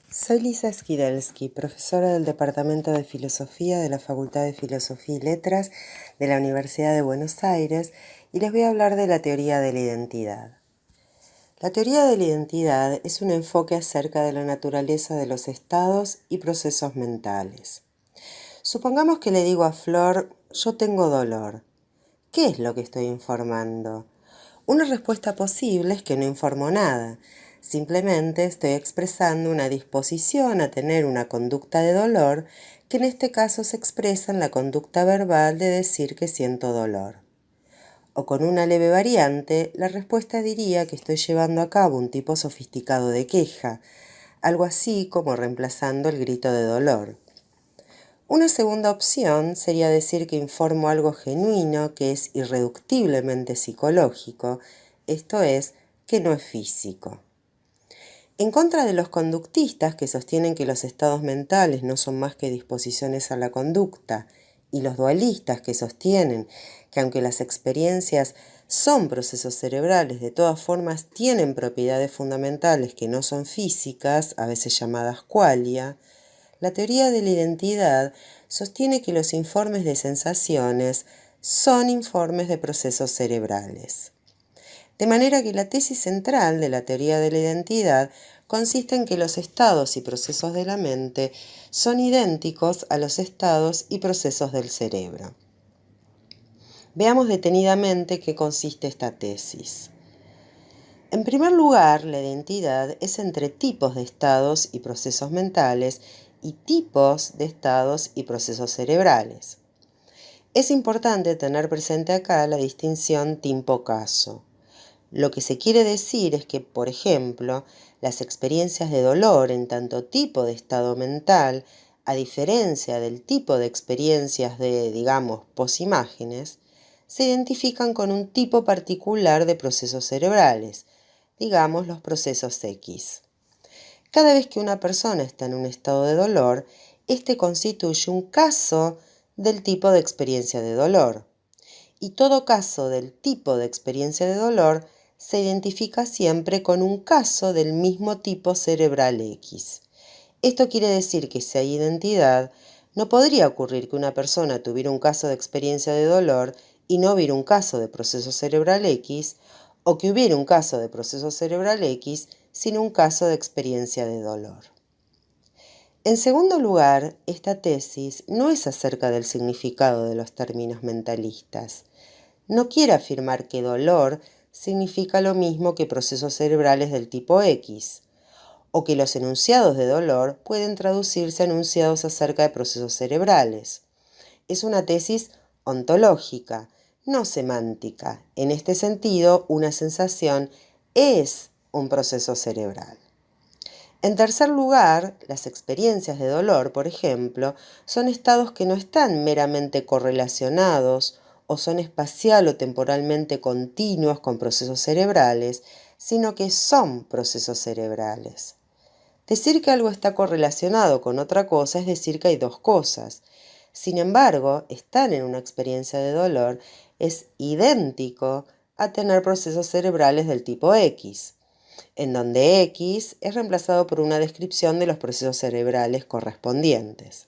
Soy Lisa Skidelsky, profesora del Departamento de Filosofía de la Facultad de Filosofía y Letras de la Universidad de Buenos Aires y les voy a hablar de la teoría de la identidad. La teoría de la identidad es un enfoque acerca de la naturaleza de los estados y procesos mentales. Supongamos que le digo a Flor, yo tengo dolor. ¿Qué es lo que estoy informando? Una respuesta posible es que no informo nada. Simplemente estoy expresando una disposición a tener una conducta de dolor que en este caso se expresa en la conducta verbal de decir que siento dolor. O con una leve variante, la respuesta diría que estoy llevando a cabo un tipo sofisticado de queja, algo así como reemplazando el grito de dolor. Una segunda opción sería decir que informo algo genuino que es irreductiblemente psicológico, esto es, que no es físico. En contra de los conductistas que sostienen que los estados mentales no son más que disposiciones a la conducta, y los dualistas que sostienen que aunque las experiencias son procesos cerebrales, de todas formas tienen propiedades fundamentales que no son físicas, a veces llamadas qualia, la teoría de la identidad sostiene que los informes de sensaciones son informes de procesos cerebrales. De manera que la tesis central de la teoría de la identidad consiste en que los estados y procesos de la mente son idénticos a los estados y procesos del cerebro. Veamos detenidamente qué consiste esta tesis. En primer lugar, la identidad es entre tipos de estados y procesos mentales y tipos de estados y procesos cerebrales. Es importante tener presente acá la distinción tiempo-caso. Lo que se quiere decir es que, por ejemplo, las experiencias de dolor en tanto tipo de estado mental, a diferencia del tipo de experiencias de, digamos, posimágenes, se identifican con un tipo particular de procesos cerebrales, digamos los procesos X. Cada vez que una persona está en un estado de dolor, este constituye un caso del tipo de experiencia de dolor. Y todo caso del tipo de experiencia de dolor se identifica siempre con un caso del mismo tipo cerebral X. Esto quiere decir que si hay identidad, no podría ocurrir que una persona tuviera un caso de experiencia de dolor y no hubiera un caso de proceso cerebral X, o que hubiera un caso de proceso cerebral X sin un caso de experiencia de dolor. En segundo lugar, esta tesis no es acerca del significado de los términos mentalistas. No quiere afirmar que dolor significa lo mismo que procesos cerebrales del tipo X, o que los enunciados de dolor pueden traducirse a enunciados acerca de procesos cerebrales. Es una tesis ontológica, no semántica. En este sentido, una sensación es un proceso cerebral. En tercer lugar, las experiencias de dolor, por ejemplo, son estados que no están meramente correlacionados o son espacial o temporalmente continuos con procesos cerebrales, sino que son procesos cerebrales. Decir que algo está correlacionado con otra cosa es decir que hay dos cosas. Sin embargo, estar en una experiencia de dolor es idéntico a tener procesos cerebrales del tipo X, en donde X es reemplazado por una descripción de los procesos cerebrales correspondientes.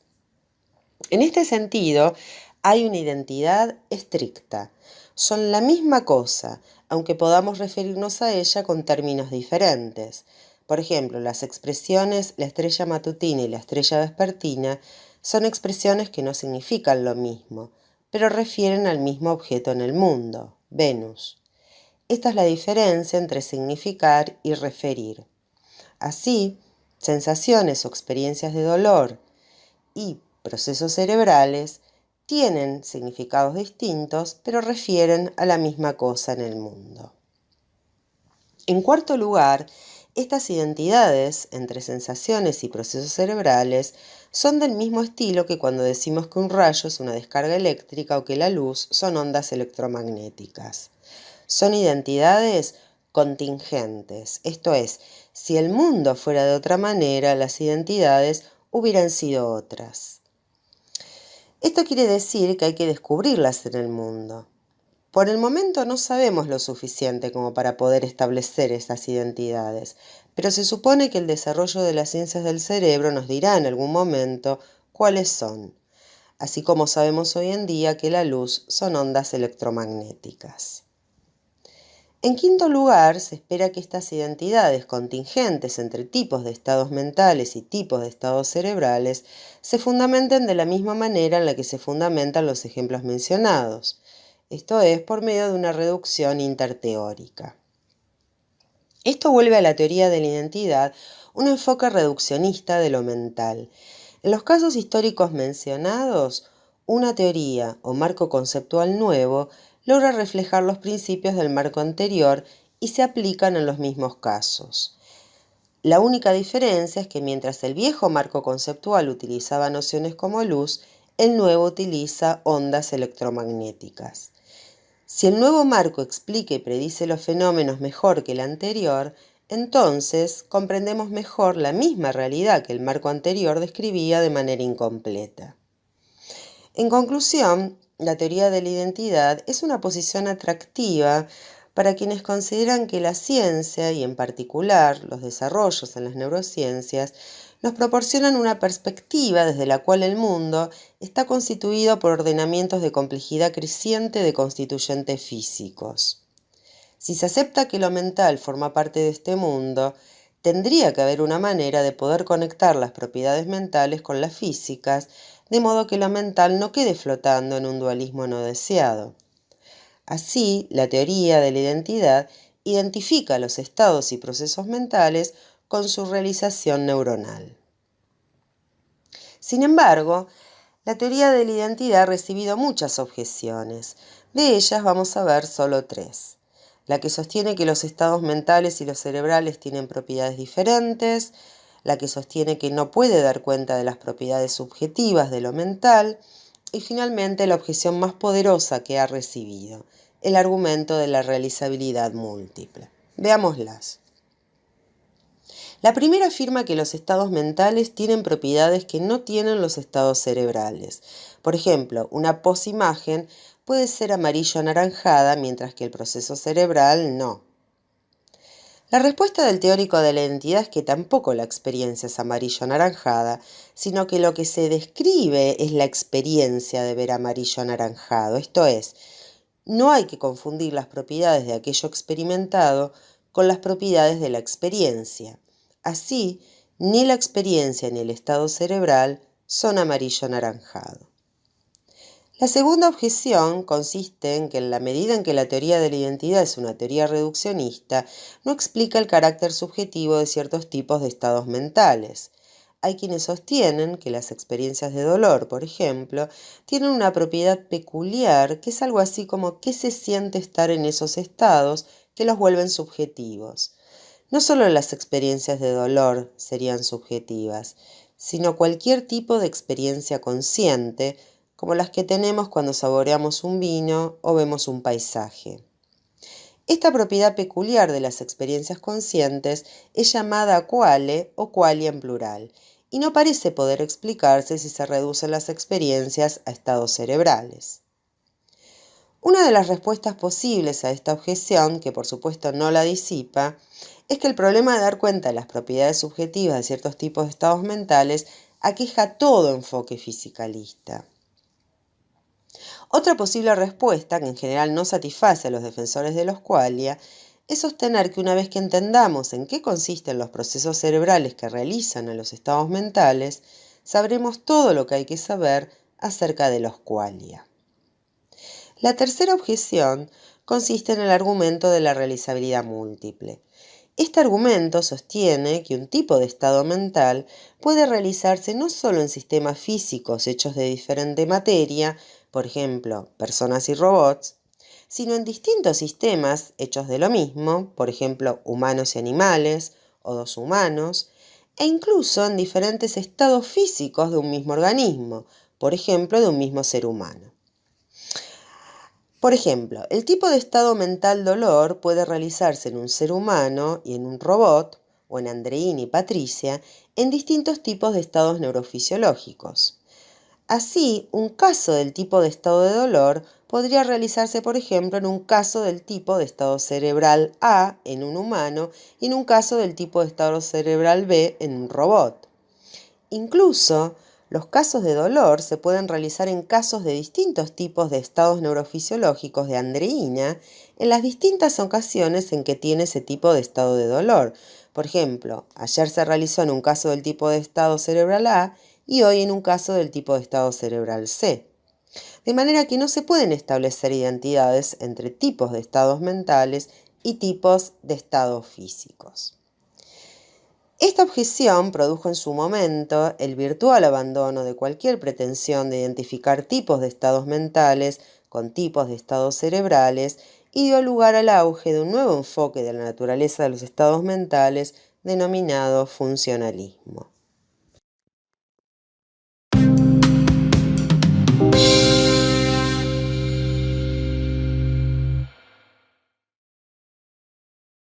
En este sentido, hay una identidad estricta. Son la misma cosa, aunque podamos referirnos a ella con términos diferentes. Por ejemplo, las expresiones la estrella matutina y la estrella vespertina son expresiones que no significan lo mismo, pero refieren al mismo objeto en el mundo, Venus. Esta es la diferencia entre significar y referir. Así, sensaciones o experiencias de dolor y procesos cerebrales tienen significados distintos, pero refieren a la misma cosa en el mundo. En cuarto lugar, estas identidades entre sensaciones y procesos cerebrales son del mismo estilo que cuando decimos que un rayo es una descarga eléctrica o que la luz son ondas electromagnéticas. Son identidades contingentes, esto es, si el mundo fuera de otra manera, las identidades hubieran sido otras. Esto quiere decir que hay que descubrirlas en el mundo. Por el momento no sabemos lo suficiente como para poder establecer esas identidades, pero se supone que el desarrollo de las ciencias del cerebro nos dirá en algún momento cuáles son, así como sabemos hoy en día que la luz son ondas electromagnéticas. En quinto lugar, se espera que estas identidades contingentes entre tipos de estados mentales y tipos de estados cerebrales se fundamenten de la misma manera en la que se fundamentan los ejemplos mencionados, esto es, por medio de una reducción interteórica. Esto vuelve a la teoría de la identidad un enfoque reduccionista de lo mental. En los casos históricos mencionados, una teoría o marco conceptual nuevo logra reflejar los principios del marco anterior y se aplican en los mismos casos. La única diferencia es que mientras el viejo marco conceptual utilizaba nociones como luz, el nuevo utiliza ondas electromagnéticas. Si el nuevo marco explica y predice los fenómenos mejor que el anterior, entonces comprendemos mejor la misma realidad que el marco anterior describía de manera incompleta. En conclusión, la teoría de la identidad es una posición atractiva para quienes consideran que la ciencia, y en particular los desarrollos en las neurociencias, nos proporcionan una perspectiva desde la cual el mundo está constituido por ordenamientos de complejidad creciente de constituyentes físicos. Si se acepta que lo mental forma parte de este mundo, tendría que haber una manera de poder conectar las propiedades mentales con las físicas, de modo que lo mental no quede flotando en un dualismo no deseado. Así, la teoría de la identidad identifica los estados y procesos mentales con su realización neuronal. Sin embargo, la teoría de la identidad ha recibido muchas objeciones. De ellas vamos a ver solo 3. La que sostiene que los estados mentales y los cerebrales tienen propiedades diferentes, la que sostiene que no puede dar cuenta de las propiedades subjetivas de lo mental, y finalmente la objeción más poderosa que ha recibido, el argumento de la realizabilidad múltiple. Veámoslas. La primera afirma que los estados mentales tienen propiedades que no tienen los estados cerebrales. Por ejemplo, una posimagen puede ser amarillo-anaranjada, mientras que el proceso cerebral no. La respuesta del teórico de la identidad es que tampoco la experiencia es amarillo-anaranjada, sino que lo que se describe es la experiencia de ver amarillo-anaranjado. Esto es, no hay que confundir las propiedades de aquello experimentado con las propiedades de la experiencia. Así, ni la experiencia ni el estado cerebral son amarillo-anaranjado. La segunda objeción consiste en que en la medida en que la teoría de la identidad es una teoría reduccionista, no explica el carácter subjetivo de ciertos tipos de estados mentales. Hay quienes sostienen que las experiencias de dolor, por ejemplo, tienen una propiedad peculiar que es algo así como qué se siente estar en esos estados que los vuelven subjetivos. No solo las experiencias de dolor serían subjetivas, sino cualquier tipo de experiencia consciente, como las que tenemos cuando saboreamos un vino o vemos un paisaje. Esta propiedad peculiar de las experiencias conscientes es llamada quale o qualia en plural, y no parece poder explicarse si se reducen las experiencias a estados cerebrales. Una de las respuestas posibles a esta objeción, que por supuesto no la disipa, es que el problema de dar cuenta de las propiedades subjetivas de ciertos tipos de estados mentales aqueja todo enfoque fisicalista. Otra posible respuesta, que en general no satisface a los defensores de los qualia, es sostener que una vez que entendamos en qué consisten los procesos cerebrales que realizan a los estados mentales, sabremos todo lo que hay que saber acerca de los qualia. La tercera objeción consiste en el argumento de la realizabilidad múltiple. Este argumento sostiene que un tipo de estado mental puede realizarse no solo en sistemas físicos hechos de diferente materia, por ejemplo, personas y robots, sino en distintos sistemas hechos de lo mismo, por ejemplo, humanos y animales, o dos humanos, e incluso en diferentes estados físicos de un mismo organismo, por ejemplo, de un mismo ser humano. Por ejemplo, el tipo de estado mental dolor puede realizarse en un ser humano y en un robot, o en Andreín y Patricia, en distintos tipos de estados neurofisiológicos. Así, un caso del tipo de estado de dolor podría realizarse, por ejemplo, en un caso del tipo de estado cerebral A en un humano y en un caso del tipo de estado cerebral B en un robot. Incluso, los casos de dolor se pueden realizar en casos de distintos tipos de estados neurofisiológicos de Andreina en las distintas ocasiones en que tiene ese tipo de estado de dolor. Por ejemplo, ayer se realizó en un caso del tipo de estado cerebral A y hoy en un caso del tipo de estado cerebral C. De manera que no se pueden establecer identidades entre tipos de estados mentales y tipos de estados físicos. Esta objeción produjo en su momento el virtual abandono de cualquier pretensión de identificar tipos de estados mentales con tipos de estados cerebrales y dio lugar al auge de un nuevo enfoque de la naturaleza de los estados mentales denominado funcionalismo.